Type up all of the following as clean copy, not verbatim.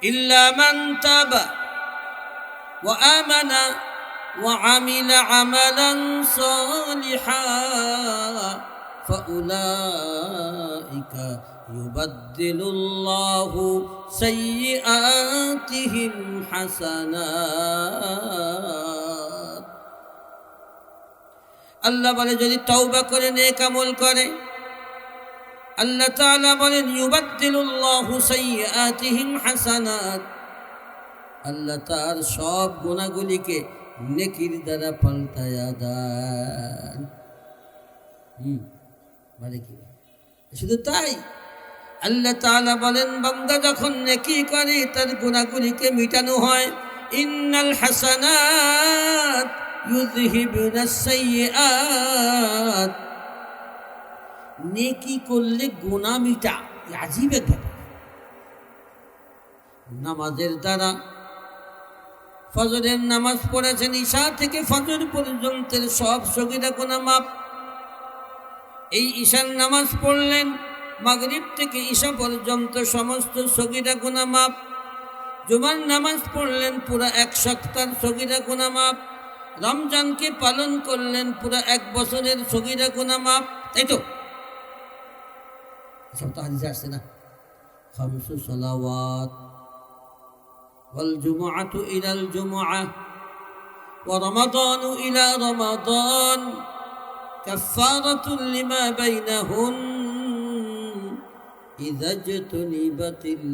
ইল্লা মান তাবা ওয়া আমানা ওয়া আমিলা আমালান সালিহা ফাউলাইকা ইউবাদদিলুল্লাহু সাইয়্যাতিহিম হাসানাত। আল্লাহ বলে যদি তওবা করে নেক আমল করে, আল্লাহ তাআলা বলেন ইউবাদদিলুল্লাহু সাইয়্যাতিহিম হাসানাত, আল্লাহ তার সব গুনাহগুলিকে নেকির দ্বারা পাল্টায়া দেন। মানে কি শুধু তাই, আল্লাহ তাআলা বলেন বান্দা যখন নেকি করে তার গুনাহগুলিকে মিটানো হয়। ইন্নাল হাসানাত ইউযহিবুনাস সাইয়্যাত, নেকি করলে গুনাহ মিটা। আজীব এক ব্যাপার। নামাজের দ্বারা, ফজরের নামাজ পড়েছেন, ঈশা থেকে ফজর পর্যন্তের সব সগীরা গুনাহ মাফ। এই ঈশার নামাজ পড়লেন, মাগরিব থেকে ঈশা পর্যন্ত সমস্ত সগীরা গুনাহ মাফ। জুমার নামাজ পড়লেন, পুরা এক সপ্তাহ সগীরা গুনাহ মাফ। রমজানকে পালন করলেন, পুরা এক বছরের সগীরা গুনাহ মাফ। তাই তো সব তো হাদিসে আসছে না, খামসু সালাওয়াত ওয়াল জুমআতু ইলাল জুমআহ ওয়া রমাদানু ইলা রমাদান কাফফারাতুন লিমা বাইনাহুন ইযা জতুনিবাতিল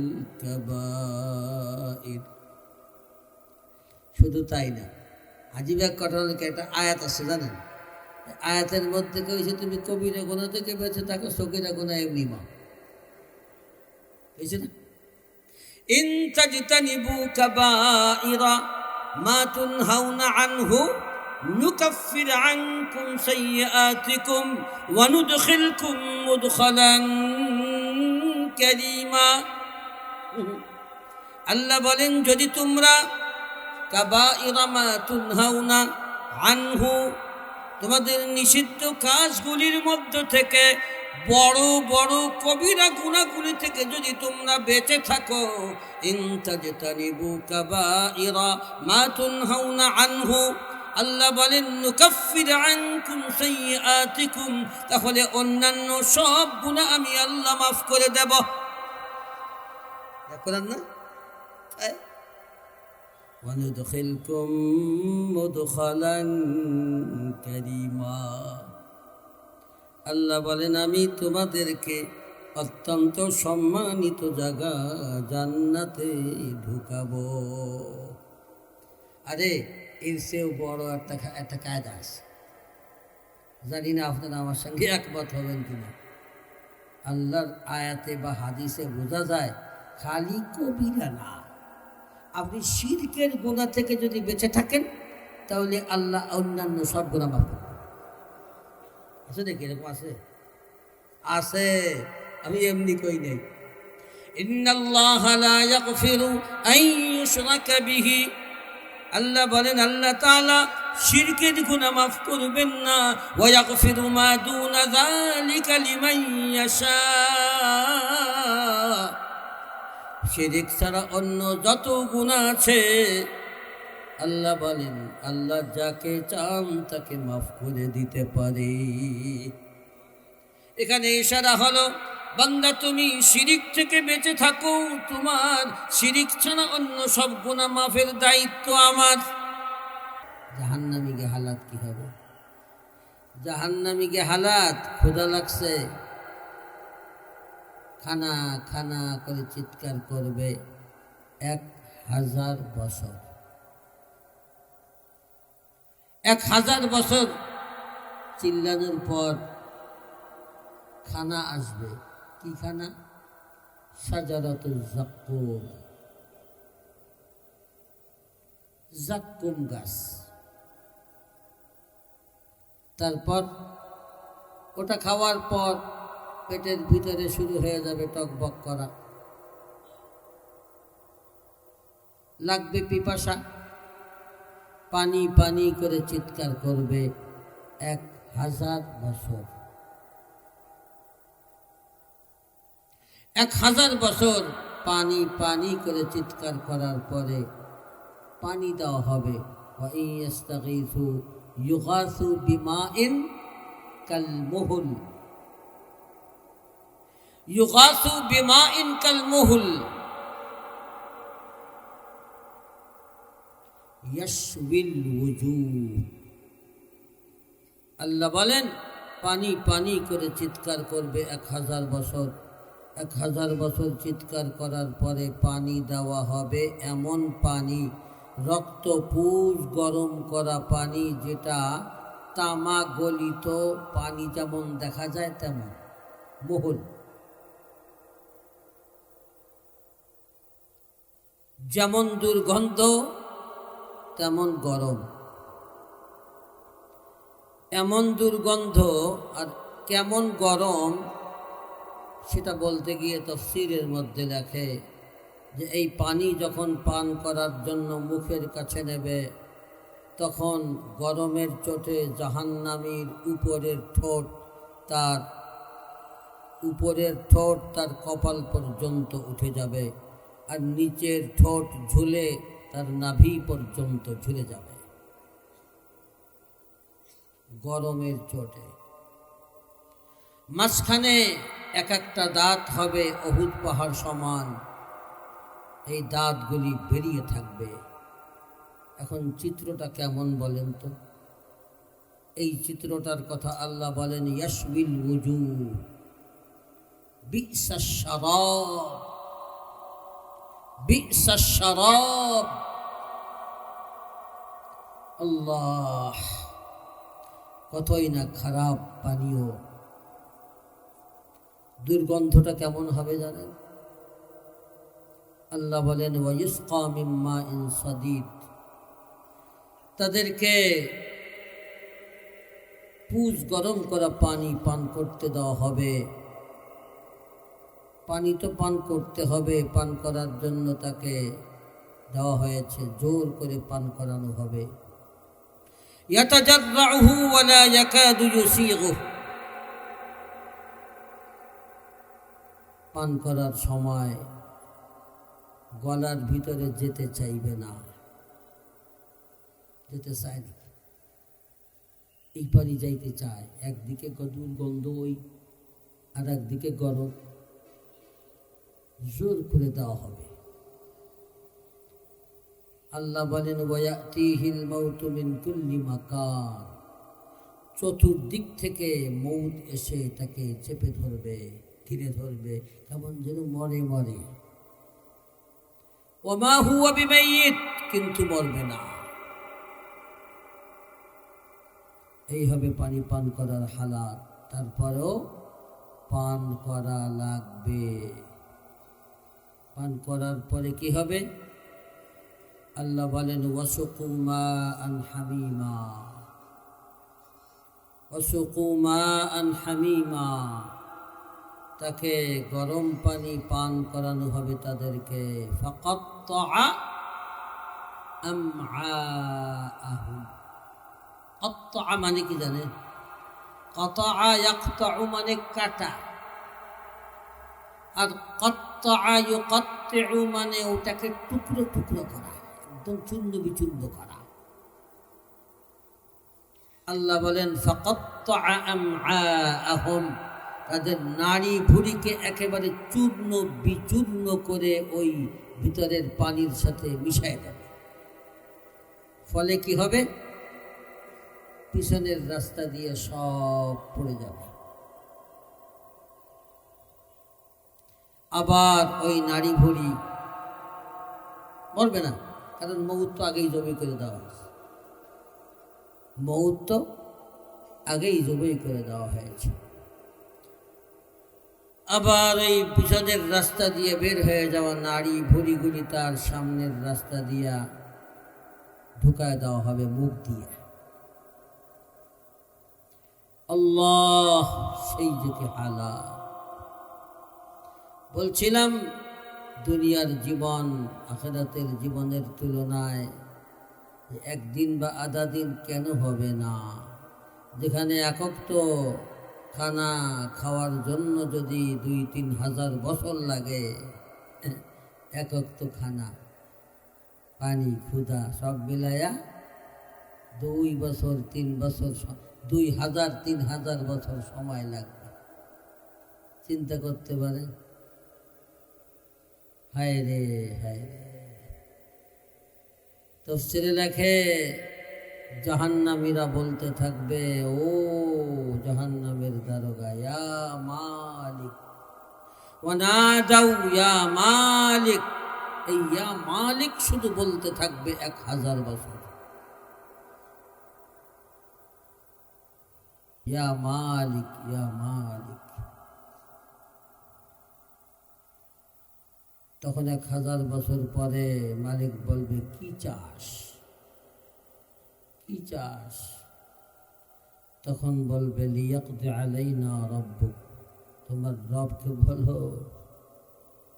কাবাইর। শুধু তাই না, আজীব এক ঘটনাকে একটা আয়াত আছে জানেন, আয়াতের মধ্যে কইছে তুমি কবিরা গুনাহ থেকে বেঁচে থাকো, সগীরা গুনাহ এমনি মাফ হয়েছে না। ইন তাজতানিবু কাবাইরা মা তুনহাউনা আনহু নুকাফির আনকুম সাইয়্যাতিকুম ওয়া নুদখিলকুম মুদখালান কারীমা। আল্লাহ বলেন যদি তোমরা কাবাইরা মা তুনহাউনা আনহু, তোমাদের নিষিদ্ধ কাজগুলির মধ্য থেকে বড় বড় কবিরা গুনাহগুলি থেকে যদি তোমরা বেঁচে থাকো, ইন তাজতানিবু কাবাইরা মা তুনহাউনা আনহু, আল্লাহ বলেন নুকাফির আনকুম সাইয়্যাতিকুম, তাহলে অন্যান্য সব গুনাহ আমি আল্লাহ মাফ করে দেব। দেখলেন না, ওয়া নুদখিলকুম মুদখালান কারীমা। আল্লাহ বলেন আমি তোমাদেরকে অত্যন্ত সম্মানিত জায়গা জান্নাতে ঢুকাবো। আরে এর চেয়েও বড় একটা কায়দা আছে, জানি না আপনারা আমার সঙ্গে একমত হবেন কিনা। আল্লাহর আয়াতে বা হাদিসে বোঝা যায় খালি কবিরা না, আপনি শিরকের গুনাহ থেকে যদি বেঁচে থাকেন তাহলে আল্লাহ অন্যান্য সব গুনাহ মাফ করবেন। আছে নাকি এরকম? আছে, আছে, আমি এমনি কই নাই। ইন্নাল্লাহা লা ইয়াগফিরু আন ইউশরাকা বিহি, আল্লাহ বলেন আল্লাহ তাআলা শিরকের গুনাহ মাফ করবেন না। ওয়া ইয়াগফিরু মা দুনা যালিকা লিমান ইয়াশা, শিরক ছাড়া অন্য যত গুনাহ আছে আল্লাহ বলেন আল্লাহ যাকে চান তাকে মাফ করে দিতে পারে। এখানে ইশারা হলো বান্দা তুমি শিরিক থেকে বেঁচে থাকো, তোমার শিরিক ছাড়া অন্য সব গুনাহ মাফের দায়িত্ব আমার। জাহান্নামীকে হালাত কি হবে? জাহান্নামীকে হালাত, ক্ষুধা লাগছে, খানা খানা করে চিৎকার করবে 1000 বছর। 1000 বছর চিল্লানোর পর খানা আসবে। কি খানা? শাজারাতুল যাক্কুম, যাক্কুম গাছ। তারপর ওটা খাওয়ার পর পেটের ভিতরে শুরু হয়ে যাবে টকবক করা, লাগবে পিপাসা, পানি পানি করে চিৎকার করবে 1000 বছর। 1000 বছর পানি পানি করে চিৎকার করার পরে পানি দেওয়া হবে। ওয়া ইন ইস্তাগীথু ইউগাসু বিমাইন কালমুহুল, ইউগাসু বিমাইন কালমুহুল ইয়াশউিল ওয়ুজুহ। আল্লাহ বলেন পানি পানি করে চিৎকার করবে 1000 বছর। 1000 বছর চিৎকার করার পরে পানি দেওয়া হবে, এমন পানি রক্তপুষ গরম করা পানি, যেটা তামা গলিত পানি যেমন দেখা যায় তেমন মহুল। যেমন দুর্গন্ধ তেমন গরম। এমন দুর্গন্ধ আর কেমন গরম সেটা বলতে গিয়ে তাফসীরের মধ্যে লেখে যে এই পানি যখন পান করার জন্য মুখের কাছে নেবে, তখন গরমের চোটে জাহান্নামীর উপরের ঠোঁট তার কপাল পর্যন্ত উঠে যাবে, আর নিচের ঠোঁট ঝুলে তার নাভি পর্যন্ত ঝুলে যাবে গরমের চোটে। মাঝখানে এক একটা দাঁত হবে অহুদ পাহাড় সমান, এই দাঁতগুলি বেরিয়ে থাকবে। এখন চিত্রটা কেমন বলেন তো? এই চিত্রটার কথা আল্লাহ বলেন ইয়াশউিল ওয়ুজুহ বি'সাশ শারাব, বি'সাশ শারাব। আল্লাহ, কতই না খারাপ পানীয়। দুর্গন্ধটা কেমন হবে জানেন? আল্লাহ বলেন ওয়ায়ুসকা মিন মাইন সাদীদ, তাদেরকে পুষ গরম করা পানি পান করতে দেওয়া হবে। পানি তো পান করতে হবে, পান করার জন্য তাকে দেওয়া হয়েছে, জোর করে পান করানো হবে। ইয়াতাজাররাহু ওয়া লা ইয়াকাদু ইউসিগুহু, পান করার সময় গলার ভিতরে যেতে চাইবে না, যেতে চায় না। এই পানি যাইতে চায়, একদিকে দুর্গন্ধ ওই, আর একদিকে গরম, জোর করে দেওয়া হবে। আল্লাহ বলেন ওয়ায়াতিহিল মাউতু মিন কুল্লি মাকান, চতুর্দিক থেকে মৌত এসে তাকে চেপে ধরবে, ঘিরে ধরবে, কেমন যেন মরে মরে। ওমা হুয়া বিমাইয়িত, কিন্তু মরবে না। এই হবে পানি পান করার হালাত। তারপরেও পান করা লাগবে। পান করার পরে কি হবে? আল্লাহ বলেন ওয়াসুকু মাআন হামিমা, ওয়াসুকু মাআন হামিমা, তাকে গরম পানি পান করানো হবে তাদেরকে। ফাকাত্তাআ আমআআহুম, কাত্তাআ মানে কি জানেন? কাতাআ ইয়াকতাউ মানে কাটা, আর কাত্তাআ ইউকাত্তিউ মানে ওটাকে টুকরো টুকরো করা, একদম চূর্ণ বিচূর্ণ করা। আল্লাহ বলেন ফাকাত্তাআ আমআআহুম, তাদের নাড়ি ভুঁড়িকে একেবারে চূর্ণ বিচূর্ণ করে ওই ভিতরের পানির সাথে মিশায় দেবে। ফলে কি হবে? পিছনের রাস্তা দিয়ে সব পড়ে যাবে। আবার ওই নাড়ি ভুঁড়ি মরবে না, কারণ মউত তো আগেই জবাই করে দেওয়া হয়েছে। মউত তো আগেই জবাই করে দেওয়া হয়েছে। আবার এই পিছনের রাস্তা দিয়ে বের হয়ে যাওয়া নাড়ি ভুঁড়িগুলি তার সামনের রাস্তা দিয়া ঢুকায় দেওয়া হবে মুখ দিয়ে। আল্লাহ, সেই যে কি হালাত! বলছিলাম দুনিয়ার জীবন আখিরাতের জীবনের তুলনায় একদিন বা আধা দিন কেন হবে না? যেখানে একক তো খানা খাওয়ার জন্য যদি 2-3 হাজার বছর লাগে, একক তো খানা, পানি, ক্ষুধা সব মিলাইয়া 2 বছর 3 বছর 2000-3000 বছর সময় লাগবে। চিন্তা করতে পারেন? হায় রে হায় রে। তাফসীরে লেখে জাহান্নামীরা বলতে থাকবে, ও জাহান্নামের দারোগা, ইয়া মালিক, ওয়ানাদাউ ইয়া মালিক। এই ইয়া মালিক শুধু বলতে থাকবে 1000 বছর। ইয়া মালিক ইয়া মালিক। তখন 1000 বছর পরে মালিক বলবে, কি চাস, কি চাস? তখন বলবে, লিয়াকদি আলাইনা রব্বুক, তোমার রবকে বলো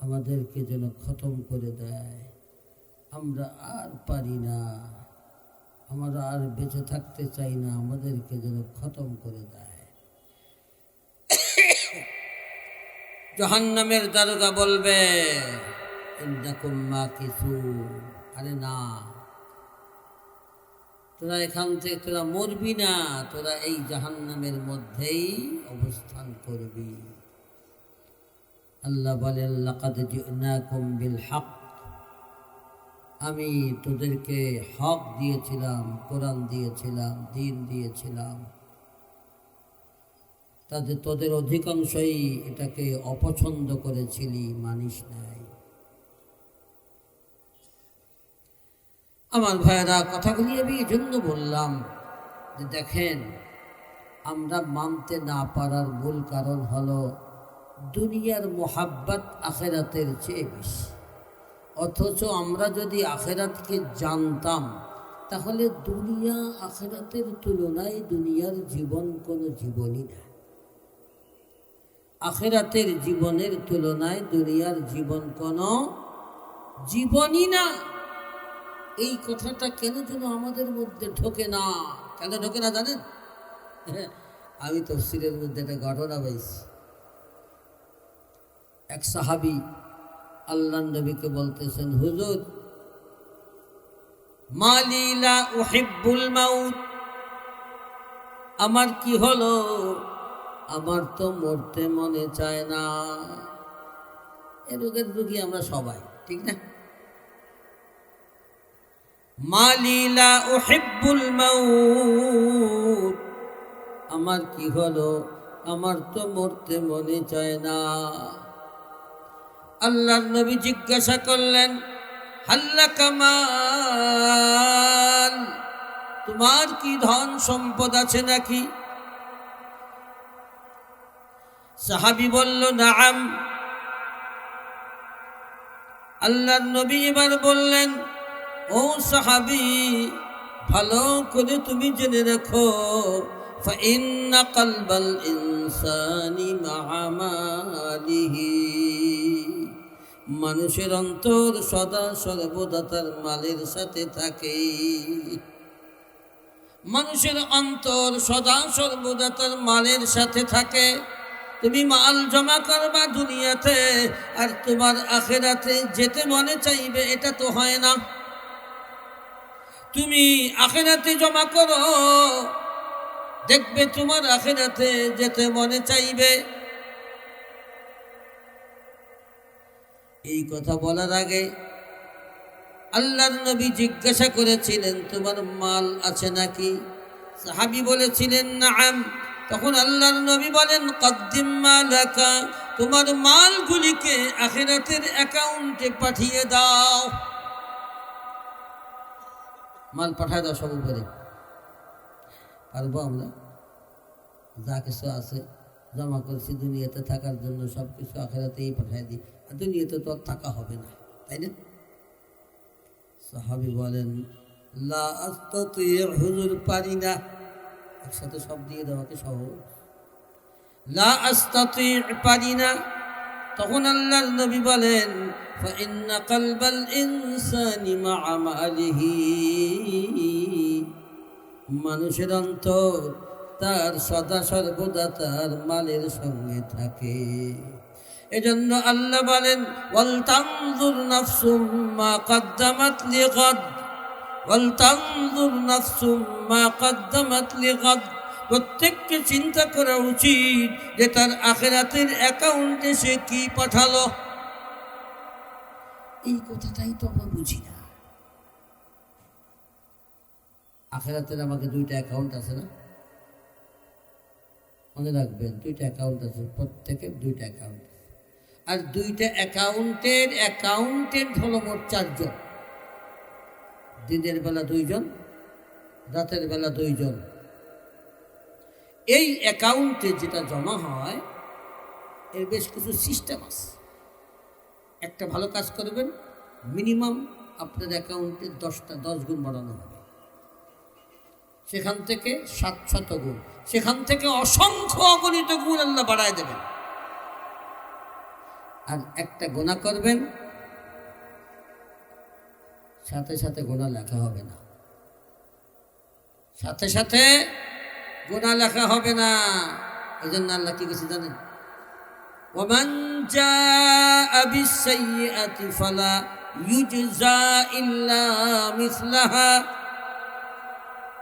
আমাদেরকে যেন খতম করে দেয়, আমরা আর পারি না, আমরা আর বেঁচে থাকতে চাই না, আমাদেরকে যেন খতম করে দেয়। জাহান্নামের দারোগা বলবে, ইন্নাকুম মাকিসুন, আরে না, তোরা এখান থেকে তোরা মরবি না, তোরা এই জাহান্নামের মধ্যেই অবস্থান করবি। আল্লাহ বলেন, লাকাদ জিনাকুম বিল হক, আমি তোদেরকে হক দিয়েছিলাম, কোরআন দিয়েছিলাম, দ্বীন দিয়েছিলাম, তোদের অধিকাংশই এটাকে অপছন্দ করেছিলি, মানিস নাই। আমার ভাইয়েরা, কথাগুলি আমি এই জন্য বললাম যে দেখেন, আমরা মানতে না পারার মূল কারণ হলো দুনিয়ার মোহাব্বত আখেরাতের চেয়ে বেশি। অথচ আমরা যদি আখেরাতকে জানতাম, তাহলে দুনিয়া আখেরাতের তুলনায় দুনিয়ার জীবন কোনো জীবনই না। আখেরাতের জীবনের তুলনায় দুনিয়ার জীবন কোনো জীবনই না। এই কথাটা কেন যেন আমাদের মধ্যে ঢোকে না। কেন ঢোকে না জানেন? আমি তাফসীরের মধ্যে একটা ঘটনা পাইছি। এক সাহাবী আল্লাহর নবীকে বলতেছেন, হুজুর, মালি লা উহিব্বুল মাউত, আমার কি হলো, আমার তো মরতে মনে চায় না। এ রোগের রোগী আমরা সবাই, ঠিক না? মালি লা উহিব্বুল মাউত, আমার কি হলো, আমার তো মরতে মনে চায় না। আল্লাহর নবী জিজ্ঞাসা করলেন, হাল্লাকা মাল, তোমার কি ধন সম্পদ আছে নাকি? সাহাবী বলল, নাআম। আল্লাহর নবী এবার বললেন, ও সাহাবী, ভালো করে তুমি জেনে রাখো, ফাইন্না কলবাল ইনসানি মাআ মালিহি, মানুষের অন্তর সদা সর্বদা তার মালের সাথে থাকে। মানুষের অন্তর সদা সর্বদা তার মালের সাথে থাকে। তুমি মাল জমা করবা দুনিয়াতে, আর তোমার আখেরাতে যেতে মনে চাইবে, এটা তো হয় না। তুমি আখেরাতে জমা করো, দেখবে তোমার আখেরাতে যেতে মনে চাইবে। এই কথা বলার আগে আল্লাহর নবী জিজ্ঞাসা করেছিলেন, তোমার মাল আছে নাকি? সাহাবী বলেছিলেন, নাআম। তখন আল্লাহর নবী বলেন, কদ্দিম মালাকা, তোমার মালগুলিকে আখিরাতের অ্যাকাউন্টে পাঠিয়ে দাও। মাল পাঠায় দাও সব উপরে। পারবো আমরা? যা কিছু আছে জমা করছি দুনিয়াতে থাকার জন্য, সব কিছু আখিরাতেই পাঠায় দিই, আর দুনিয়াতে তো আর থাকা হবে না, তাই না? সাহাবী বলেন, লা আস্তাতি, হুজুর পারি না। একসাথে সব দিয়ে দেওয়াকে সহজ। লা আস্তাতি, পারি না। তখন আল্লাহর নবী বলেন, ফাইন্না কলবাল ইনসানি মাআ মালিহি, মানুষের অন্তর তার সদা সর্বদা তার মালের সঙ্গে থাকে। এজন্য আল্লাহ বলেন ওয়াল তানজুর নাফসুম মা কদ্দামাত লিগাদ, ওয়াল তানজুর নাফসুম মা কদ্দামাত লিগাদ। প্রত্যেককে চিন্তা করা উচিত যে তার আখিরাতের অ্যাকাউন্টে সে কি পাঠালো। এই কথাটাই তো আমরা বুঝি না। আখিরাতের আমাকে দুইটা অ্যাকাউন্ট আছে না, মনে রাখবেন, দুইটা অ্যাকাউন্ট আছে, প্রত্যেকের দুইটা অ্যাকাউন্ট। আর দুইটা অ্যাকাউন্টের অ্যাকাউন্টেন্ট হলো মোট 4 জন। দিনের বেলা 2 জন, রাতের বেলা 2 জন। এই অ্যাকাউন্টে যেটা জমা হয় এর বেশ কিছু সিস্টেম আছে। একটা ভালো কাজ করবেন, মিনিমাম আপনার অ্যাকাউন্টে 10 গুণ বাড়ানো হবে, সেখান থেকে 700 গুণ, সেখান থেকে অসংখ্য অগণিত গুণ আল্লাহ বাড়ায় দেবেন। আর একটা গোনা করবেন, সাথে সাথে গোনা লেখা হবে না, সাথে সাথে গোনা লেখা হবে না। এই জন্য আল্লাহ কি কিছু জানেন, ওয়ামান জাআ বিস-সাইয়্যাতি ফালা ইউজজা ইল্লা মিসলাহা।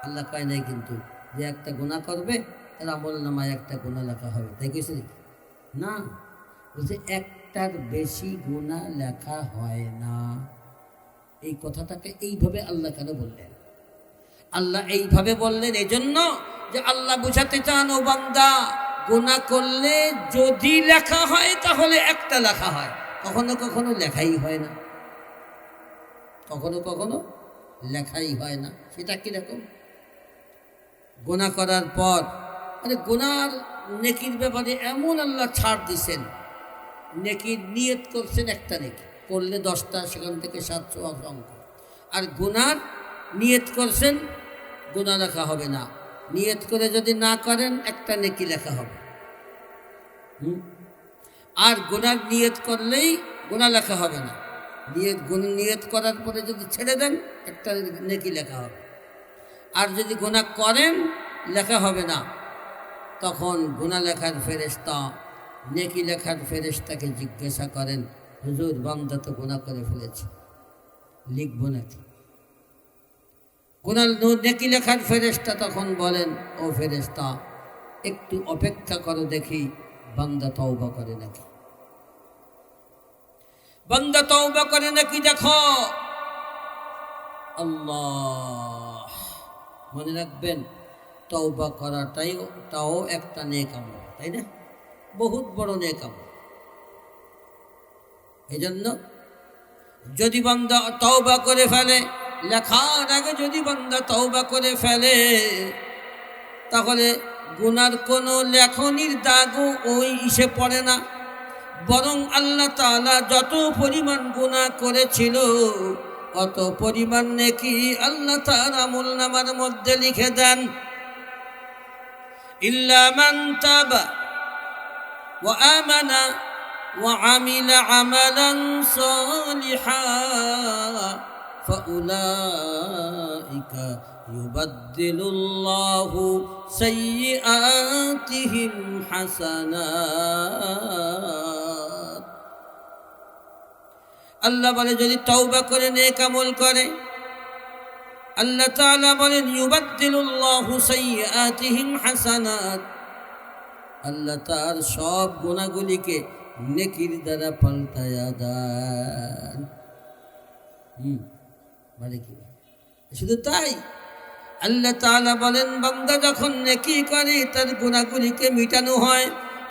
আল্লাহ কয় নাই কিন্তু যে একটা গুনাহ করবে তার আমলনামায় একটা গুনাহ লেখা হবে, তাই কইছে না। বলছে একটার বেশি গুনাহ লেখা হয় না। এই কথাটাকে এইভাবে আল্লাহ কেন বললেন? আল্লাহ এইভাবে বললেন এজন্য যে আল্লাহ বুঝাতে চান, ও বান্দা, গুনাহ করলে যদি লেখা হয় তাহলে একটা লেখা হয়, কখনো কখনো লেখাই হয় না, কখনো কখনো লেখাই হয় না। সেটা কিরকম? গুনাহ করার পর গুনার নেকির ব্যাপারে এমন আল্লাহ ছাড় দিছেন, নেকির নিয়ত করছেন একটা নেকি করলে 10টা, সেখান থেকে 700 অঙ্ক। আর গুনার নিয়ত করছেন, গুনাহ লেখা হবে না। নিয়ত করে যদি না করেন একটা নেকি লেখা হবে। আর গুনার নিয়ত করলেই গুনাহ লেখা হবে না। নিয়ত করার পরে যদি ছেড়ে দেন একটা নেকি লেখা হবে। আর যদি গুনাহ করেন লেখা হবে না, তখন গুনাহ লেখার ফেরেশতা নেকি লেখার ফেরেশতাকে জিজ্ঞাসা করেন, হুজুর, বান্দা তো গুনাহ করে ফেলেছে, লিখব নাকি? গুনাহ নেকি লেখার ফেরেশতা তখন বলেন, ও ফেরেশতা, একটু অপেক্ষা করো, দেখি বান্দা তওবা করে নাকি, বান্দা তওবা করে নাকি দেখো। আল্লাহ, মনে রাখবেন, তওবা তাও একটা নেক আমল, তাই না? বহুত বড় নেক আমল। এই জন্য যদি বান্দা তওবা করে ফেলে, লেখার আগে যদি বান্দা তওবা করে ফেলে, তাহলে গুনার কোনো লেখনির দাগও ওই ইসে পড়ে না, বরং আল্লাহ তাআলা যত পরিমাণ গুনাহ করেছিল অত পরিমাণ নেকি আল্লাহ তার আমলনামার মধ্যে লিখে দেন। ইল্লা মান তাবা ওয়া আমানা ওয়া আমিলা আমালান সালিহা ফাউলাইকা ইউবাদদিলুল্লাহু সাইয়্যাতিহিম হাসানাত। আল্লাহ বলে যদি তওবা করে নেক আমল করে, আল্লাহ তাআলা বলেন ইউবাদদিলুল্লাহু সাইয়্যাতিহিম হাসানাত, আল্লাহ তার সব গুনাহগুলিকে নেকির দ্বারা পাল্টায়া দেন। মানে কি? শুধু তাই, আল্লাহ তাআলা বলেন বান্দা যখন নেকি করে তার গুনাহগুলিকে মিটানো হয়।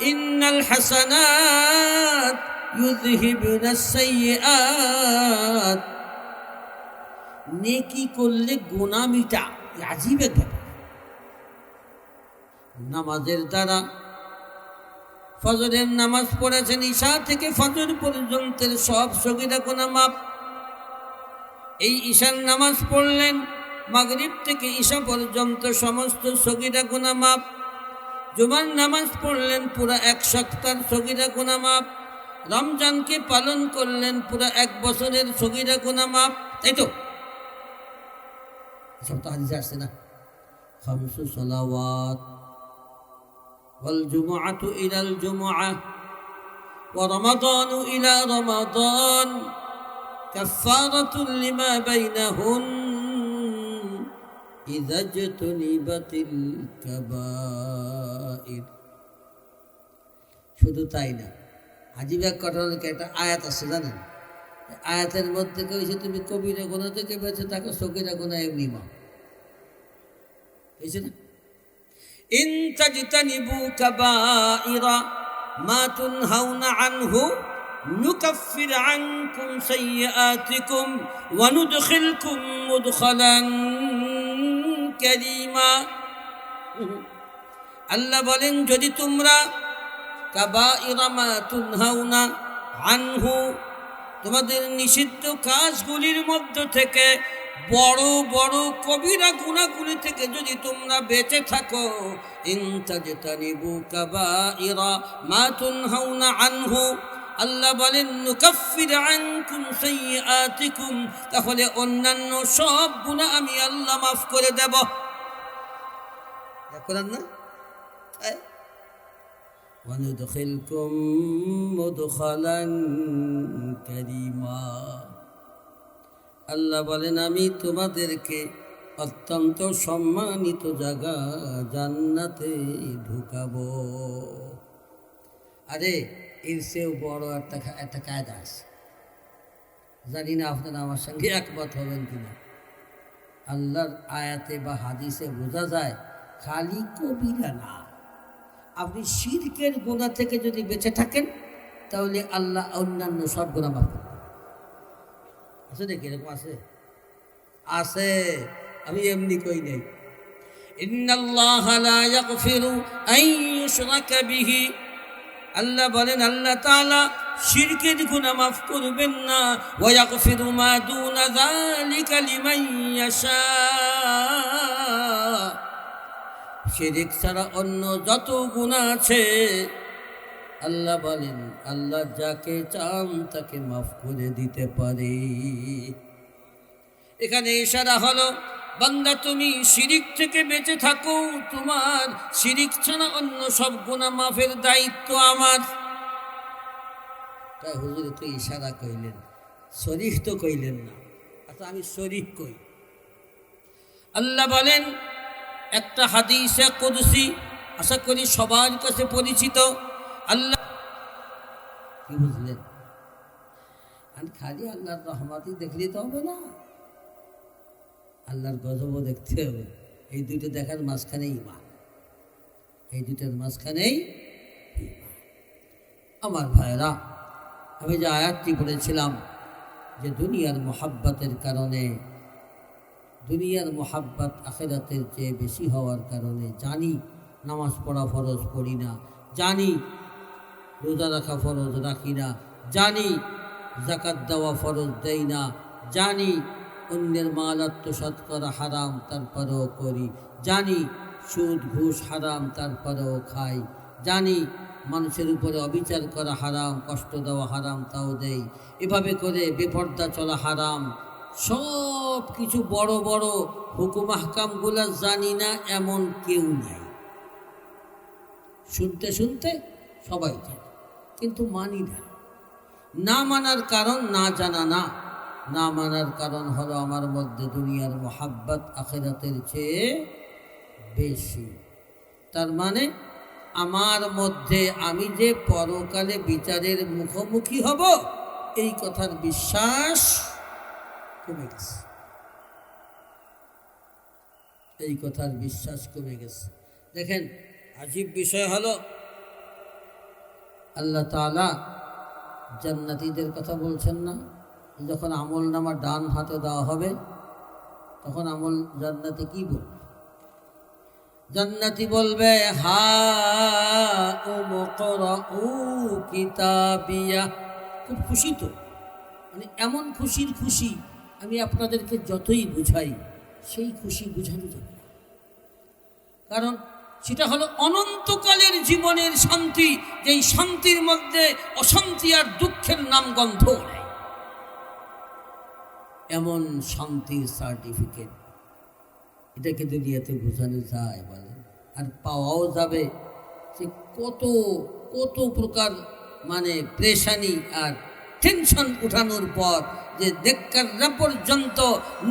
ইন্নাল হাসানাত ইউযহিবুনাস সাইয়্যাত, নেকি করলে গুনাহ মিটা, আজীব এক ব্যাপার। নামাজের দ্বারা, ফজরের নামাজ পড়েছেন, ঈশা থেকে ফজর পর্যন্তের সব সগীরা গুনাহ মাফ। এই ঈশার নামাজ পড়লেন, মাগরিব থেকে ঈশা পর্যন্ত সমস্ত সগীরা গুনাহ মাফ। জুমার নামাজ পড়লেন, পুরা 1 সপ্তাহের সগীরা গুনাহ মাফ। রমজানকে পালন করলেন, পুরা 1 বছরের সগীরা গুনাহ মাফ। তাই তো সব তো হাদিসে আসছে না, 5 সালাওয়াত ওয়াল জুমআতু ইলাল জুমআহ ورمضان إلى رمضان كفارة لما بينهن إذا اجتنبت الكبائر শুধু তাই না, আজিব এক ঘটনাকে একটা আয়াত আছে জানেন? আয়াতের মধ্যে কইছে তুমি কবিরা গুনাহ থেকে বেঁচে থাকো, সগীরা গুনাহ এমনি মা কইছে না, ইন তাজতানিবু কাবাইরা মা তুনহাউনা আনহু নুকাফির আনকুম সাইয়্যাতিকুম ওয়া নুদখিলকুম মুদখালান কারীমা। আল্লাহ বলেন যদি তোমরা কাবাইরা মা তুনহাউনা আনহু, তোমাদের নিষিদ্ধ কাজগুলির মধ্য থেকে বড় বড় কবিরা গুনাহগুলি থেকে যদি তোমরা বেঁচে থাকো, ইন তাজতানিবু কাবাইরা মা তুনহাউনা আনহু, আল্লাহ বলেন নুকাফির আনকুম সাইয়্যাতিকুম, তাহলে অন্যান্য সব গুনাহ আমি আল্লাহ মাফ করে দেব। দেখলেন না? ওয়া নুদখিলকুম মুদখালান কারীমা, আল্লাহ বলেন আমি তোমাদেরকে অত্যন্ত সম্মানিত জায়গা জান্নাতে ঢুকাবো। আরে এর চেয়েও বড় একটা কায়দা আছে, জানি না আপনারা আমার সঙ্গে একমত হবেন কিনা। আল্লাহর আয়াতে বা হাদিসে বোঝা যায় খালি কবিরা না, আপনি শিরকের গুনাহ থেকে যদি বেঁচে থাকেন তাহলে আল্লাহ অন্যান্য সব গুনাহ মাফ করবেন। আছে নাকি এরকম? আছে, আছে, আমি এমনি কই নাই। ইন্নাল্লাহা লা ইয়াগফিরু আন ইউশরাকা বিহি, আল্লাহ বলেন আল্লাহ তাআলা শিরকের গুনাহ মাফ করবেন না। ওয়া ইয়াগফিরু মা দুনা যালিকা লিমান ইয়াশা, শিরক ছাড়া অন্য যত গুনাহ আছে আল্লাহ বলেন আল্লাহ যাকে চান তাকে মাফ করে দিতে পারে। এখানে ইশারা হলো বান্দা তুমি শিরিক থেকে বেঁচে থাকো, তোমার শিরিক ছাড়া অন্য সব গুনাহ মাফের দায়িত্ব আমার। তাই হুজুর তো ইশারা কইলেন, শরীফ তো কইলেন না। আচ্ছা আমি শরীফ কই। আল্লাহ বলেন একটা হাদিসে কুদসি, আশা করি সবার কাছে পরিচিত। আল্লাহ কি বুঝলেন? আর খালি আল্লাহর রহমতই দেখলেই তো হবে না, আল্লাহর গজবও দেখতে হবে। এই দুটো দেখার মাঝখানেই ঈমান, এই দুটোর মাঝখানেই ঈমান। আমার ভাইরা, আমি যে আয়াতটি পড়েছিলাম যে দুনিয়ার মোহাব্বতের কারণে, দুনিয়ার মোহাব্বত আখিরাতের চেয়ে বেশি হওয়ার কারণে জানি নামাজ পড়া ফরজ পড়ি না, জানি রোজা রাখা ফরজ রাখি না, জানি যাকাত দেওয়া ফরজ দেই না, জানি অন্যের মাল আত্মসাৎ করা হারাম তারপরেও করি, জানি সুদ ঘুষ হারাম তারপরেও খাই, জানি মানুষের উপরে অবিচার করা হারাম, কষ্ট দেওয়া হারাম তাও দেই, এভাবে করে বেপর্দা চলা হারাম। সব কিছু বড় বড় হুকুম আহকামগুলো জানি না এমন কেউ নাই। শুনতে শুনতে সবাই জানে, কিন্তু মানি না। না মানার কারণ না জানা না, না মানার কারণ হলো আমার মধ্যে দুনিয়ার মোহাব্বত আখিরাতের চেয়ে বেশি। তার মানে আমার মধ্যে আমি যে পরকালে বিচারের মুখোমুখি হব এই কথার বিশ্বাস কমে গেছে, এই কথার বিশ্বাস কমে গেছে। দেখেন আজীব বিষয় হলো আল্লাহ তাআলা জান্নাতীদের কথা বলছেন না, যখন আমল নামা ডান হাতে দেওয়া হবে তখন আমল জান্নাতে কি বলবে? জান্নাতি বলবে হা উমকরাউ কিতাবিয়া। খুব খুশি তো, মানে এমন খুশির খুশি আমি আপনাদেরকে যতই বুঝাই সেই খুশি বুঝানো যাবে না, কারণ সেটা হলো অনন্তকালের জীবনের শান্তি, যেই শান্তির মধ্যে অশান্তি আর দুঃখের নাম গন্ধ নেই। এমন শান্তির সার্টিফিকেট, এটাকে দুনিয়াতে বোঝানো যায় বলে, আর পাওয়াও যাবে। যে কত কত প্রকার মানে প্রেশানি আর টেনশন উঠানোর পর যে নেককাররা পর্যন্ত,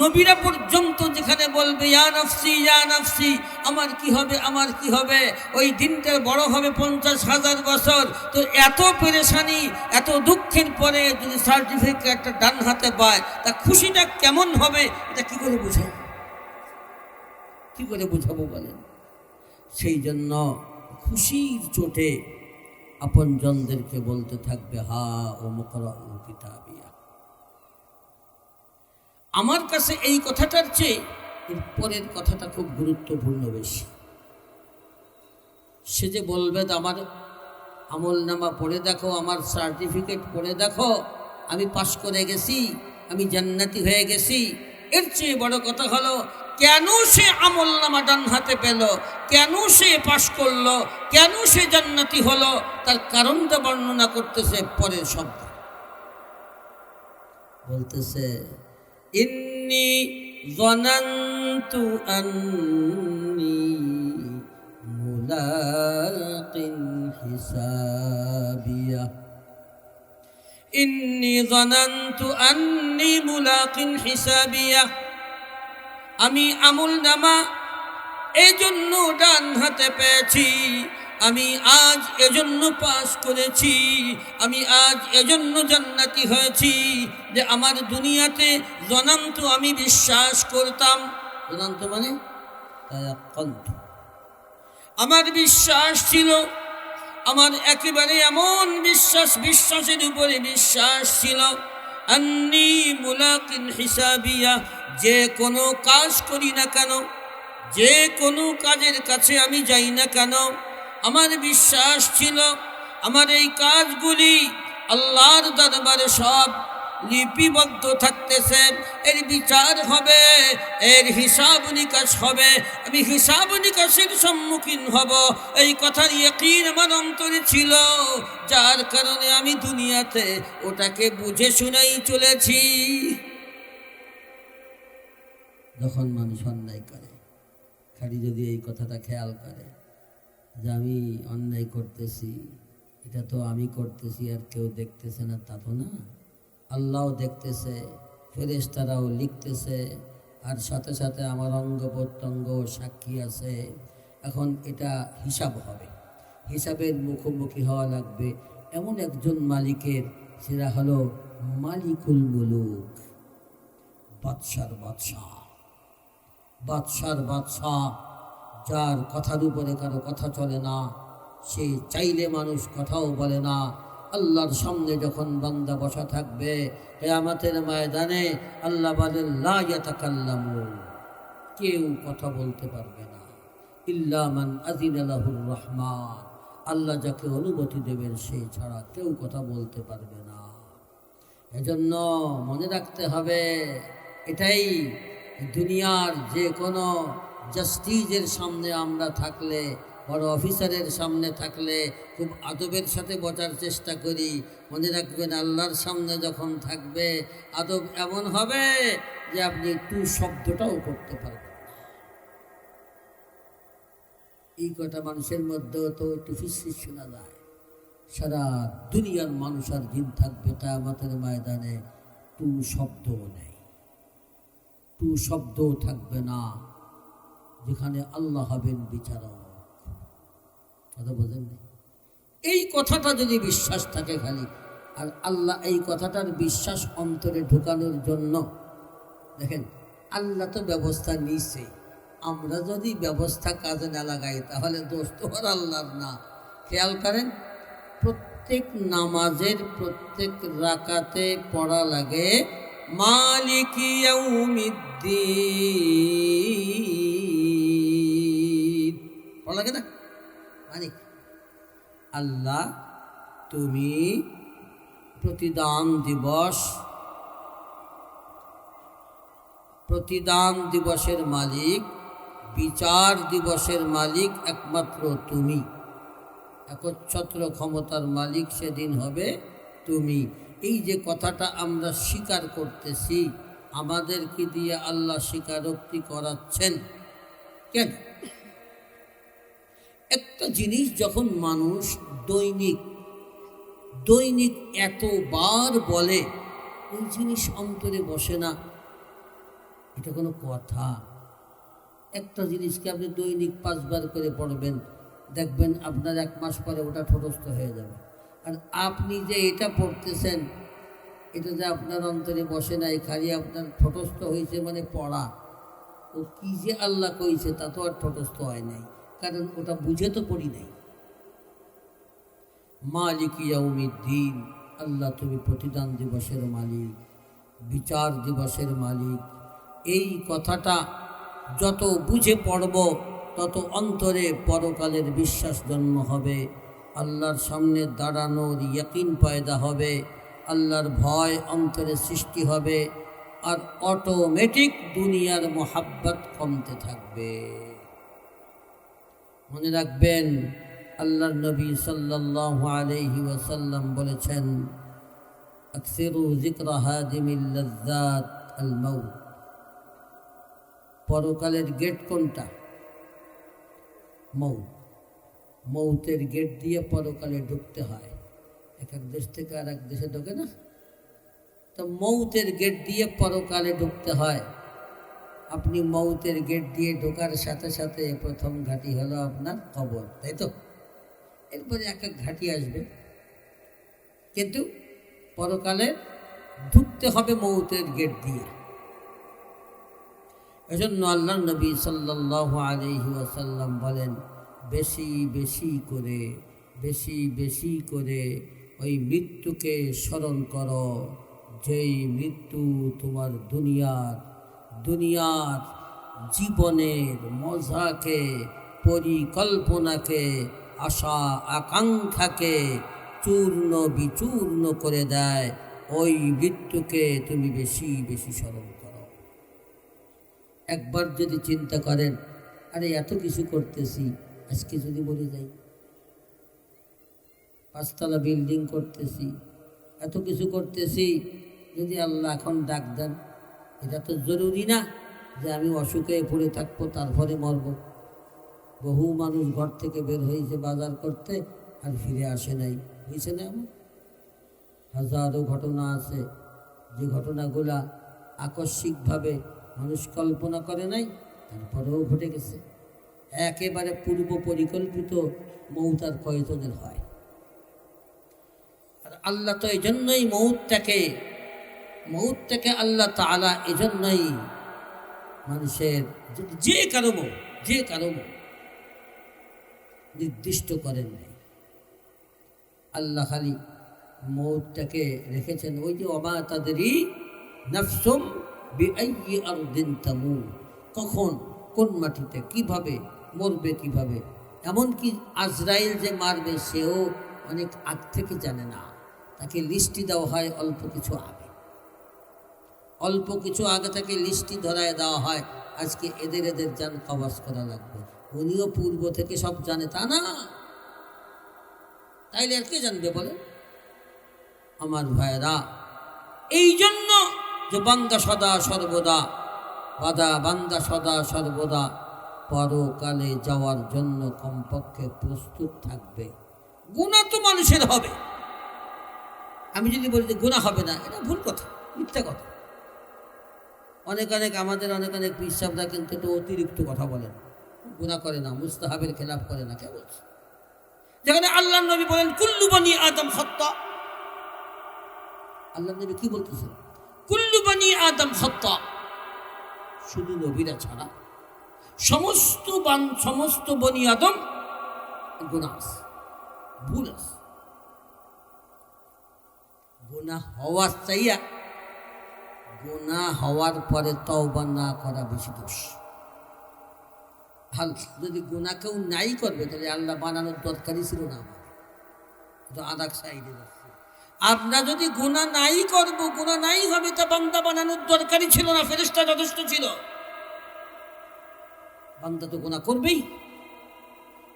নবীরা পর্যন্ত যেখানে বলবে ইয়া নাফসি ইয়া নাফসি, আমার কি হবে আমার কি হবে, ওই দিনটা বড় হবে 50,000 বছর। তো এত পেরেশানি এত দুঃখের পরে যদি সার্টিফিকেট একটা ডান হাতে পায়, তা খুশিটা কেমন হবে এটা কি করে বুঝে, কি করে বুঝাবো বলেন? সেই জন্য খুশির চোটে আপনজনদেরকে বলতে থাকবে হা ও মুকরাউ কিতাবিয়া। আমার কাছে এই কথাটার চেয়ে এর পরের কথাটা খুব গুরুত্বপূর্ণ বেশি। সে যে বলবে আমার আমলনামা পড়ে দেখো, আমার সার্টিফিকেট পড়ে দেখো, আমি পাশ করে গেছি, আমি জান্নাতি হয়ে গেছি। এর চেয়ে বড় কথা হলো কেন সে আমলনামা ডান হাতে পেল, কেন সে পাশ করলো, কেন সে জান্নাতি হলো, তার কারণটা বর্ণনা করতেছে পরের শব্দ। বলতেছে ইন্নী যানানতু আন্নী মুলাকিন হিসাবিয়া, ইন্নী যানানতু আন্নী মুলাকিন হিসাবিয়া, আমি আমলনামা এজন্য ডান হাতে পেয়েছি, আমি আজ এজন্য পাস করেছি, আমি আজ এজন্য জান্নাতি হয়েছি যে আমার দুনিয়াতে জনান্ত আমি বিশ্বাস করতাম, জনান্ত মানে তায়াক্কান্ত, আমার বিশ্বাস ছিল, আমার একেবারে এমন বিশ্বাস, বিশ্বাসের উপরে বিশ্বাস ছিল, আন্নী মুলাকিন হিসাবিয়া, যে কোনো কাজ করি না কেন, যে কোনো কাজের কাছে আমি যাই না কেন, আমার বিশ্বাস ছিল আমার এই কাজগুলি আল্লাহর দরবারে সব লিপিবদ্ধ থাকতেছে, এর বিচার হবে, এর হিসাব নিকাশ হবে, আমি হিসাব নিকাশের সম্মুখীন হব, এই কথার ইয়াকিন আমার অন্তরে ছিল, যার কারণে আমি দুনিয়াতে ওটাকে বুঝে শুনেই চলেছি। যখন মানুষ অন্যায় করে, খালি যদি এই কথাটা খেয়াল করে যে আমি অন্যায় করতেছি, এটা তো আমি করতেছি আর কেউ দেখতেছে না, তা তো না, আল্লাহও দেখতেছে, ফেরেশতারাও লিখতেছে, আর সাথে সাথে আমার অঙ্গ প্রত্যঙ্গ সাক্ষী আছে। এখন এটা হিসাব হবে, হিসাবের মুখোমুখি হওয়া লাগবে এমন একজন মালিকের, সেটা হলো মালিকুল মুলুক, বাদশার বাদশাহ, বাদশার বাদশাহ, যার কথার উপরে কারো কথা চলে না, সে চাইলে মানুষ কথাও বলে না। আল্লাহর সামনে যখন বান্দা বসা থাকবে কিয়ামতের ময়দানে, আল্লাহ বলেন লা ইয়াতাকাল্লামুন, কেউ কথা বলতে পারবে না, ইল্লা মান আযিনা লাহুর রহমান, আল্লাহ যাকে অনুমতি দেবেন সে ছাড়া কেউ কথা বলতে পারবে না। এজন্য মনে রাখতে হবে, এটাই দুনিয়ার যে কোনো জাস্টিসের সামনে আমরা থাকলে, বড় অফিসারের সামনে থাকলে খুব আদবের সাথে বসার চেষ্টা করি। মনে রাখবেন আল্লাহর সামনে যখন থাকবে আদব এমন হবে যে আপনি তু শব্দটাও করতে পারবেন না। এই কটা মানুষের মধ্যেও তো একটু ফিসফিস শোনা যায়। সারা দুনিয়ার মানুষ আর জিন থাকবে কিয়ামতের ময়দানে, তু শব্দও নেই, তু শব্দও থাকবে না, যেখানে আল্লাহ হবেন বিচারক। কথা বোঝেননি? এই কথাটা যদি বিশ্বাস থাকে খালি, আর আল্লাহ এই কথাটার বিশ্বাস অন্তরে ঢুকানোর জন্য, দেখেন আল্লাহ তো ব্যবস্থা নিছে, আমরা যদি ব্যবস্থা কাজে না লাগাই তাহলে দোষ তো আর আল্লাহর না। খেয়াল করেন, প্রত্যেক নামাজের প্রত্যেক রাকাতে পড়া লাগে মালিকি ইয়াউমিদ্দিন, পড়া লাগে না? মালিক আল্লাহ, তুমি প্রতিদান দিবস, প্রতিদান দিবসের মালিক, বিচার দিবসের মালিক একমাত্র তুমি, একচ্ছত্র ক্ষমতার মালিক সেদিন হবে তুমি। এই যে কথাটা আমরা স্বীকার করতেছি, আমাদেরকে দিয়ে আল্লাহ স্বীকারোক্তি করাচ্ছেন কেন? একটা জিনিস যখন মানুষ দৈনিক দৈনিক এতবার বলে ওই জিনিস অন্তরে বসে না, এটা কোনো কথা? একটা জিনিসকে আপনি দৈনিক 5 বার করে পড়বেন, দেখবেন আপনার 1 মাস পরে ওটা ঠোঁটস্থ হয়ে যাবে। আর আপনি যে এটা পড়তেছেন, এটা যে আপনার অন্তরে বসে নাই, খালি আপনার ঠোঁটস্থ হয়েছে মানে পড়া, ও কি যে আল্লাহ কইছে তা তো আর ঠোঁটস্থ হয় নাই, কারণ ওটা বুঝে তো পড়ি নাই। মালিক ইয়াউমিদ্দিন, আল্লাহ তুমি প্রতিদান দিবসের মালিক, বিচার দিবসের মালিক। এই কথাটা যত বুঝে পড়ব তত অন্তরে পরকালের বিশ্বাস জন্ম হবে, আল্লাহর সামনে দাঁড়ানোর ইয়াকিন পয়দা হবে, আল্লাহর ভয় অন্তরে সৃষ্টি হবে, আর অটোমেটিক দুনিয়ার মোহাব্বত কমতে থাকবে। মনে রাখবেন, আল্লাহর নবী সাল্লাল্লাহু আলাইহি ওয়াসাল্লাম বলেছেন, আকসিরু যিকরা হাদিমিল লাযযাত আল মাউত। পরকালের গেট কোনটা? মৌত। মৌতের গেট দিয়ে পরকালে ঢুকতে হয়। এক এক দেশ থেকে আর এক দেশে ঢোকে না, তো মৌতের গেট দিয়ে পরকালে ঢুকতে হয়। আপনি মৌতের গেট দিয়ে ঢোকার সাথে সাথে প্রথম ঘাঁটি হলো আপনার কবর, তাই তো? এরপরে এক এক ঘাঁটি আসবে, কিন্তু পরকালে ঢুকতে হবে মৌতের গেট দিয়ে। এজন্য আল্লাহ নবী সাল্লাল্লাহু আলাইহি ওয়াসাল্লাম বলেন, বেশি বেশি করে ওই মৃত্যুকে স্মরণ করো, যেই মৃত্যু তোমার দুনিয়ার জীবনের মজাকে, পরিকল্পনাকে, আশা আকাঙ্ক্ষাকে চূর্ণ বিচূর্ণ করে দেয়। ওই মৃত্যুকে তুমি বেশি স্মরণ করো। একবার যদি চিন্তা করেন, আরে এত কিছু করতেছি, আজকে যদি মরে যাই, 5 তলা বিল্ডিং করতেছি, এত কিছু করতেছি, যদি আল্লাহ এখন ডাক দেন, এটা তো জরুরি না যে আমি অসুখে পড়ে থাকবো তারপরে মরব। বহু মানুষ ঘর থেকে বের হয়েছে বাজার করতে, আর ফিরে আসে নাই, হয়েছে না? এমন হাজারো ঘটনা আছে, যে ঘটনাগুলা আকস্মিকভাবে মানুষ কল্পনা করে নাই, তারপরেও ঘটে গেছে। একেবারে পূর্ব পরিকল্পিত মৌত আর কয়জনের হয়? আর আল্লাহ তো এই জন্যই মৌতটাকে আল্লাহ তাআলা এই জন্যই মানুষের যে কারো নির্দিষ্ট করেন নাই। আল্লাহ খালি মৌতটাকে রেখেছেন ওই যে ওমা তাদরি নাফসুম বিআইয়ি আরদিন তামুত, কখন কোন মাটিতে কিভাবে মরবে, কিভাবে। এমনকি আজরাইল যে মারবে সেও অনেক আগ থেকে জানে না, তাকে লিস্টি দেওয়া হয় অল্প কিছু আগে থেকে লিস্টি ধরায় দেওয়া হয়, আজকে এদের জান কবজ করা লাগবে। উনিও পূর্ব থেকে সব জানে তা না, তাইলে আর কে জানবে বলে? আমার ভাইরা, এই জন্য যে বান্দা সদা সর্বদা পরকালে যাওয়ার জন্য কমপক্ষে প্রস্তুত থাকবে। গুনাহ তো মানুষের হবে। আমি যদি বলি যে গুনাহ হবে না, এটা ভুল কথা, মিথ্যা কথা। অনেক আমাদের অনেক পীর সাহেবরা কিন্তু একটু অতিরিক্ত কথা বলেন, গুনাহ করে না, মুস্তাহাবের খেলাফ করে না। কে বলছে? যেখানে আল্লাহর নবী বলেন কুল্লু বনি আদম খাত্তা। আল্লাহর নবী কি বলতেছেন? কুল্লু বনি আদম খাত্তা। শুধু নবীরা ছাড়া সমস্ত বনি আদম গুনাহ আছে, ভুল আছে। গুনাহ হওয়ার পরে তওবা না করা বেশি দোষ। যদি গুনাহ কেউ নাই করবে, তাহলে আল্লাহ বানানোর দরকারই ছিল না। আদাক সাইডে যাচ্ছে, আমরা যদি গুনাহ নাই করব, গুনাহ নাই হবে, তা বান্দা বানানোর দরকারই ছিল না, ফেরেশতা যথেষ্ট ছিল। বান্দা তো গুনাহ করবেই,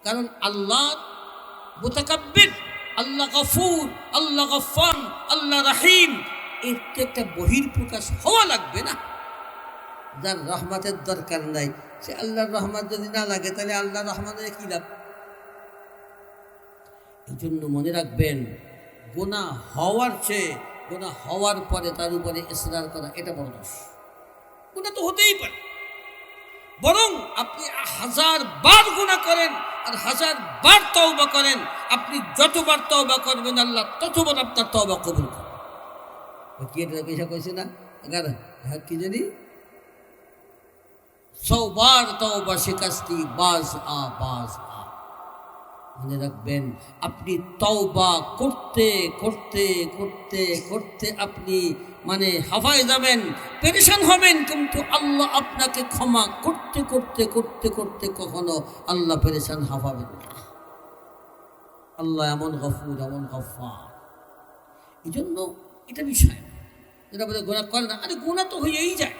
কারণ আল্লাহ মুতাকাব্বির, আল্লাহ গফুর, আল্লাহ গফফার, আল্লাহ রাহিম, এর তো একটা বহির্প্রকাশ হওয়া লাগবে না। যার রহমতের দরকার নাই, সে আল্লাহর রহমত যদি না লাগে, তাহলে আল্লাহর রহমতের কি লাভ? এই জন্য মনে রাখবেন, গুনাহ হওয়ার চেয়ে গুনাহ হওয়ার পরে তার উপরে ইসরার করা এটা বড় দোষ। গুনাহ তো হতেই পারে, বরং আপনি 1000 বার গুনাহ করেন আর 1000 বার তওবা করেন, আপনি যতবার তওবা করবেন আল্লাহ ততবার আপনার তওবা কবুল করবেন। কি এটা পয়সা কইছে না হ্যাঁ কি জানি 100 বার তওবা শিকাস্তি বাজ আ। মনে রাখবেন, আপনি তওবা করতে করতে করতে করতে আপনি হাফায় যাবেন, পেরেশান হবেন, কিন্তু আল্লাহ আপনাকে ক্ষমা করতে করতে করতে করতে কখনো আল্লাহ পেরেশান হাফাবেন না। আল্লাহ এমন গফুর, এমন গফফার। এই জন্য এটা বিষয় না যেটা বলে গুনাহ করে না, আরে গুনাহ তো হয়েই যায়,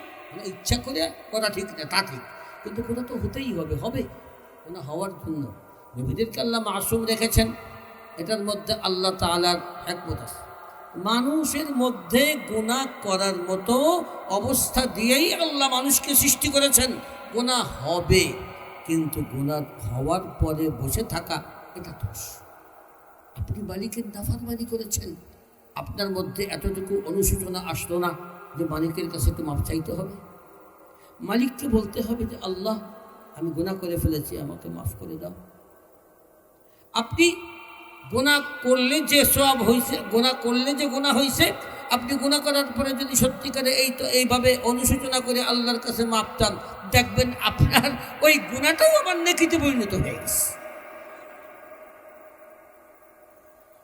ইচ্ছা করে করা ঠিক না তা ঠিক, কিন্তু গুনাহ তো হতেই হবে গুনাহ হওয়ার জন্য নবীদেরকে আল্লাহ মাসুম রেখেছেন। এটার মধ্যে আল্লাহ তাআলার হিকমত আছে। মানুষের মধ্যে গুনাহ করার মতো অবস্থা দিয়েই আল্লাহ মানুষকে সৃষ্টি করেছেন। গুনাহ হবে, কিন্তু গুনাহ হওয়ার পরে বসে থাকা এটা দোষ। আপনি মালিকের নাফরমানি করেছেন, আপনার মধ্যে এতটুকু অনুশোচনা আসলো না যে মালিকের কাছে একটু মাপ চাইতে হবে, মালিককে বলতে হবে যে আল্লাহ আমি গুনাহ করে ফেলেছি, আমাকে মাফ করে দাও। আপনি গুনাহ করলে যে সওয়াব হয়েছে, গুনাহ করলে যে গুনাহ হয়েছে, আপনি গুনাহ করার পরে যদি সত্যিকারে এইভাবে অনুশোচনা করে আল্লাহর কাছে মাপ চান, দেখবেন আপনার ওই গুনাহটাও আবার নেকিতে পরিণত হয়ে গেছে।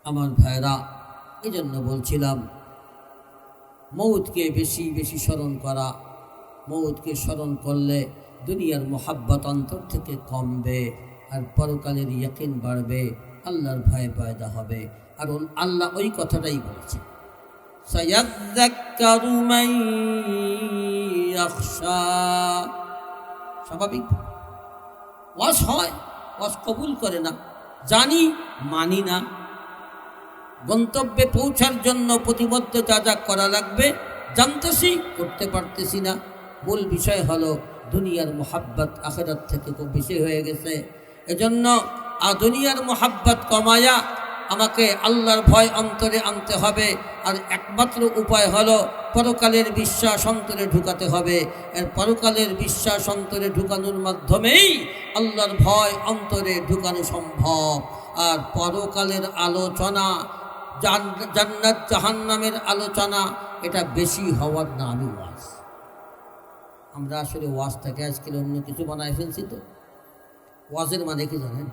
আমার ভাইরা, এই জন্য বলছিলাম মৌতকে বেশি বেশি স্মরণ করা। মৌতকে স্মরণ করলে দুনিয়ার মোহাব্বত অন্তর থেকে কমবে, আর পরকালের ইয়াকিন বাড়বে, আল্লাহর ভয় পয়দা হবে। আর আল্লাহ ওই কথাটাই বলেছে, সায়াযাক্কারু মান ইয়াখশা। স্বাভাবিক ওয়াজ হয়, ওয়াজ কবুল করে না, জানি মানি না, গন্তব্যে পৌঁছার জন্য প্রতিমধ্যে যা যা করা লাগবে জানতেছি, করতে পারতেছি না। মূল বিষয় হলো দুনিয়ার মোহাব্বত আখিরাত থেকে খুব বেশি হয়ে গেছে। এজন্য দুনিয়ার মোহাব্বত কমায়া আমাকে আল্লাহর ভয় অন্তরে আনতে হবে। আর একমাত্র উপায় হলো পরকালের বিশ্বাস অন্তরে ঢুকাতে হবে। এর পরকালের বিশ্বাস অন্তরে ঢুকানোর মাধ্যমেই আল্লাহর ভয় অন্তরে ঢুকানো সম্ভব। আর পরকালের আলোচনা, জান্নাত জাহান্নামের আলোচনা, এটা বেশি হওয়ার নামই ওয়াজ। আমরা আসলে ওয়াজটাকে আজকাল অন্য কিছু বানায় ফেলছি। তো ওয়াজের মানে কি জানেন?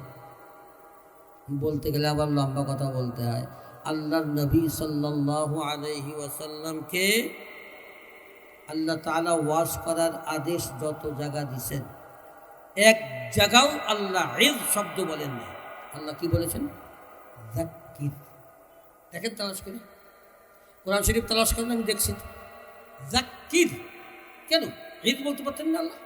বলতে গেলে আবার লম্বা কথা বলতে হয়। আল্লাহর নবী সাল্লাল্লাহু আলাইহি ওয়াসাল্লামকে আল্লাহ তাআলা ওয়াজ করার আদেশ যত জায়গা দিয়েছেন, এক জায়গাও আল্লাহ ইজ শব্দ বলেন না। আল্লাহ কি বলেছেন? যাক্কির। দেখেন তালাশ করে, কোরআন শরীফ তালাশ করেন, আমি দেখছি। যাক্কির কেন? ঈদ বলতে পারতেন না আল্লাহ?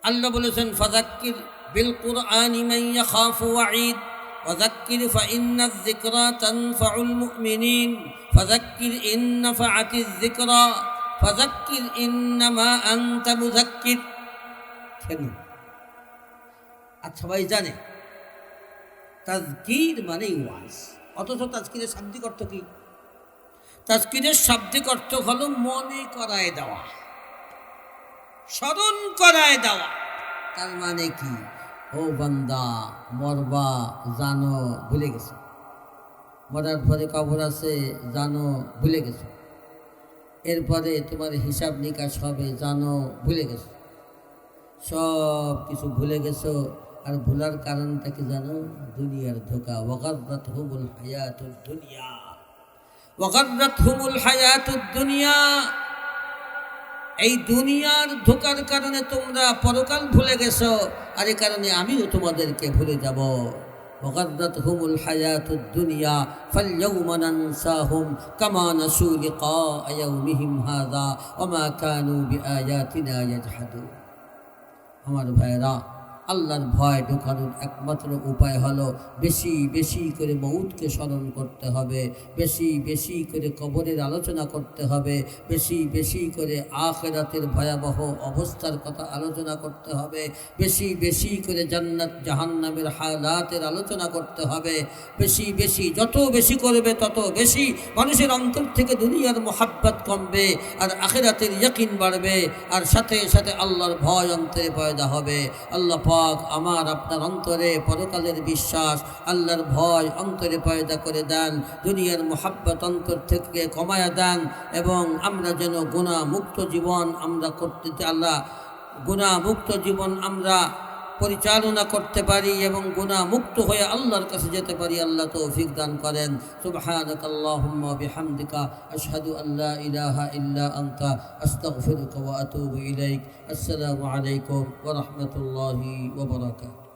আল্লাহ বলেছেন ফাযাক্কির বিল কুরআনি মান ইয়াখাফু ওয়াঈদ ওয়াযাক্কির ফাইন্নায যিকরা তানফাউল মুমিনিন ফাযাক্কির ইন নাফাআতিয যিকরা ফাযাক্কির ইন্নামা আনতা মুযাক্কির। কেন? আচ্ছা ভাই জানে তাযকির মানে ওয়াজ, অথচ তাযকিরের শাব্দিক অর্থ কি? তাযকিরের শাব্দিক অর্থ হলো মনে করায় দেওয়া, স্মরণ করায় দেওয়া। তার মানে কি? ও বান্দা, মরবা জানো, ভুলে গেছো। মরার পরে কবর আছে জানো, ভুলে গেছো। এরপরে তোমার হিসাব নিকাশ হবে জানো, ভুলে গেছো। সব কিছু ভুলে গেছো। আর ভুলার কারণটা কি জানো? দুনিয়ার ধোঁকা। ওয়াগাররাতহুমুল হায়াতুদ দুনিয়া, ওয়াগাররাতহুমুল হায়াতুদ দুনিয়া। এই দুনিয়ার ধোঁকার কারণে তোমরা পরকাল ভুলে গেছো, আর এই কারণে আমিও তোমাদেরকে ভুলে যাব। ওয়াগাররাতহুমুল হায়াতুদ দুনিয়া ফালইয়াউমা নানসাহুম কামা নাসু লিকা ইয়াউমিহিম হাযা ওয়া মা কানু বিআয়াতিনা ইয়াজহাদুন। আমার ভাইরা, আল্লাহর ভয় ঢোকানোর একমাত্র উপায় হলো বেশি বেশি করে মউতকে স্মরণ করতে হবে, বেশি বেশি করে কবরের আলোচনা করতে হবে, বেশি বেশি করে আখিরাতের ভয়াবহ অবস্থার কথা আলোচনা করতে হবে, বেশি বেশি করে জান্নাত জাহান্নামের হালাতের আলোচনা করতে হবে। বেশি বেশি যত বেশি করবে তত বেশি মানুষের অন্তর থেকে দুনিয়ার মোহাব্বত কমবে আর আখিরাতের ইয়াকিন বাড়বে, আর সাথে সাথে আল্লাহর ভয় অন্তরে পয়দা হবে। আল্লাহ পাক আমার আপনার অন্তরে পরকালের বিশ্বাস, আল্লাহর ভয় অন্তরে পয়দা করে দেন, দুনিয়ার মোহাব্বত অন্তর থেকে কমায়া দেন, এবং আমরা যেন গুনাহ মুক্ত জীবন আমরা করতে আল্লাহ গুনাহ মুক্ত জীবন আমরা পরিচালনা করতে পারি এবং গুনাহ মুক্ত হয়ে আল্লাহর কাছে যেতে পারি। আল্লাহ তৌফিক দান করেন। সুবহানাকাল্লাহুম্মা বিহামদিকা আশহাদু আল্লা ইলাহা ইল্লা আনতা আস্তাগফিরুকা ওয়া আতুবু ইলাইক। আসসালামু আলাইকুম ওয়া রাহমাতুল্লাহি ওয়া বারাকাতুহু।